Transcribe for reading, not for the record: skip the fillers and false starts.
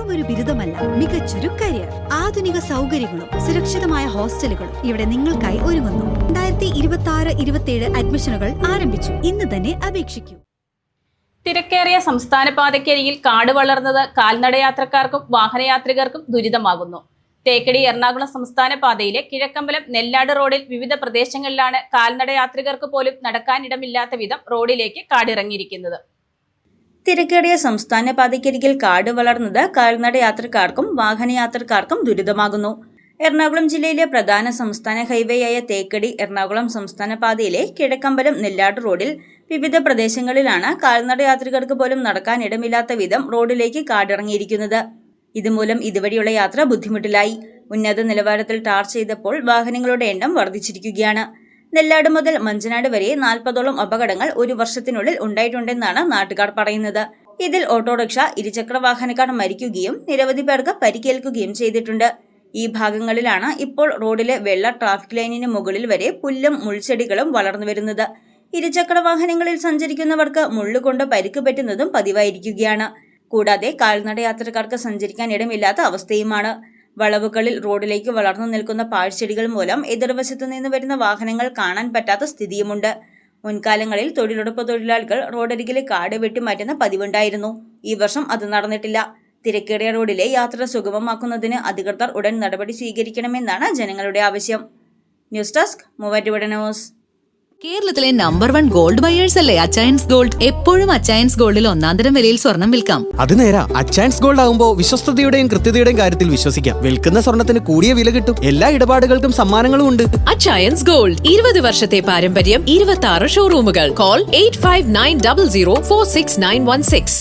വെറുമൊരു ബിരുദമല്ല, മികച്ചൊരു കരിയർ. ആധുനിക സൗകര്യങ്ങളും സുരക്ഷിതമായ ഹോസ്റ്റലുകളും ഇവിടെ നിങ്ങൾക്കായി ഒരുങ്ങുന്നു. 2026-27 അഡ്മിഷനുകൾ ആരംഭിച്ചു. ഇന്ന് തന്നെ അപേക്ഷിക്കൂ. തിരക്കേറിയ സംസ്ഥാന പാതയ്ക്കരികിൽ കാട് വളർന്നത് കാൽനടയാത്രക്കാർക്കും വാഹനയാത്രികർക്കും ദുരിതമാകുന്നു. തേക്കടി എറണാകുളം സംസ്ഥാന പാതയിലെ കിഴക്കമ്പലം നെല്ലാട് റോഡിൽ വിവിധ പ്രദേശങ്ങളിലാണ് കാൽനടയാത്രികർക്ക് പോലും നടക്കാനിടമില്ലാത്ത വിധം റോഡിലേക്ക് കാടിറങ്ങിയിരിക്കുന്നത്. തിരക്കേറിയ സംസ്ഥാന പാതയ്ക്കരികിൽ കാട് വളർന്നത് കാൽനടയാത്രക്കാർക്കും വാഹനയാത്രക്കാർക്കും ദുരിതമാകുന്നു. എറണാകുളം ജില്ലയിലെ പ്രധാന സംസ്ഥാന ഹൈവേയായ തേക്കടി എറണാകുളം സംസ്ഥാന പാതയിലെ കിഴക്കമ്പലം നെല്ലാട് റോഡിൽ വിവിധ പ്രദേശങ്ങളിലാണ് കാൽനടയാത്രികർക്ക് പോലും നടക്കാനിടമില്ലാത്ത വിധം റോഡിലേക്ക് കാടിറങ്ങിയിരിക്കുന്നത്. ഇതുമൂലം ഇതുവഴിയുള്ള യാത്ര ബുദ്ധിമുട്ടിലായി. ഉന്നത നിലവാരത്തിൽ ടാർ ചെയ്തപ്പോൾ വാഹനങ്ങളുടെ എണ്ണം വർദ്ധിച്ചിരിക്കുകയാണ്. നെല്ലാട് മുതൽ മഞ്ചനാട് വരെ 40ഓളം അപകടങ്ങൾ ഒരു വർഷത്തിനുള്ളിൽ ഉണ്ടായിട്ടുണ്ടെന്നാണ് നാട്ടുകാർ പറയുന്നത്. ഇതിൽ ഓട്ടോറിക്ഷ, ഇരുചക്ര വാഹനക്കാർ മരിക്കുകയും നിരവധി പേർക്ക് പരിക്കേൽക്കുകയും ചെയ്തിട്ടുണ്ട്. ഈ ഭാഗങ്ങളിലാണ് ഇപ്പോൾ റോഡിലെ വെള്ള ട്രാഫിക് ലൈനിന് മുകളിൽ വരെ പുല്ലും മുൾച്ചെടികളും വളർന്നു വരുന്നത്. ഇരുചക്ര വാഹനങ്ങളിൽ സഞ്ചരിക്കുന്നവർക്ക് മുള്ളുകൊണ്ട് പരിക്ക് പറ്റുന്നതും പതിവായിരിക്കുകയാണ്. കൂടാതെ കാൽനടയാത്രക്കാർക്ക് സഞ്ചരിക്കാൻ ഇടമില്ലാത്ത അവസ്ഥയുമാണ്. വളവുകളിൽ റോഡിലേക്ക് വളർന്നു നിൽക്കുന്ന പാഴ്ചെടികൾ മൂലം എതിർവശത്തു നിന്ന് വരുന്ന വാഹനങ്ങൾ കാണാൻ പറ്റാത്ത സ്ഥിതിയുമുണ്ട്. മുൻകാലങ്ങളിൽ തൊഴിലുറപ്പ് തൊഴിലാളികൾ റോഡരികിലെ കാട് വെട്ടിമാറ്റുന്ന പതിവുണ്ടായിരുന്നു. ഈ വർഷം അത് നടന്നിട്ടില്ല. തിരക്കേറിയ റോഡിലെ യാത്ര സുഗമമാക്കുന്നതിന് അധികൃതർ ഉടൻ നടപടി സ്വീകരിക്കണമെന്നാണ് ജനങ്ങളുടെ ആവശ്യം. News desk Muvattupuzha news. കേരളത്തിലെ നമ്പർ 1 ഗോൾഡ് ബയേഴ്സ് അല്ലേ അച്ചയൻസ് ഗോൾഡ്. എപ്പോഴും അച്ചയൻസ് ഗോൾഡിൽ ഒന്നാന്തരം വിലയിൽ സ്വർണം വിൽക്കാം. അത് നേരാ. അച്ചയൻസ് ഗോൾഡ് ആകുമ്പോൾ വിശ്വസ്തതയുടെയും കൃത്യതയുടെയും കാര്യത്തിൽ വിശ്വസിക്കാം. വിൽക്കുന്ന സ്വർണത്തിന് കൂടിയ വില കിട്ടും. എല്ലാ ഇടപാടുകൾക്കും സമ്മാനങ്ങളും ഉണ്ട്. അച്ചയൻസ് ഗോൾഡ് 20 വർഷത്തെ പാരമ്പര്യം, 26 ഷോറൂമുകൾ. കോൾ 8590046916.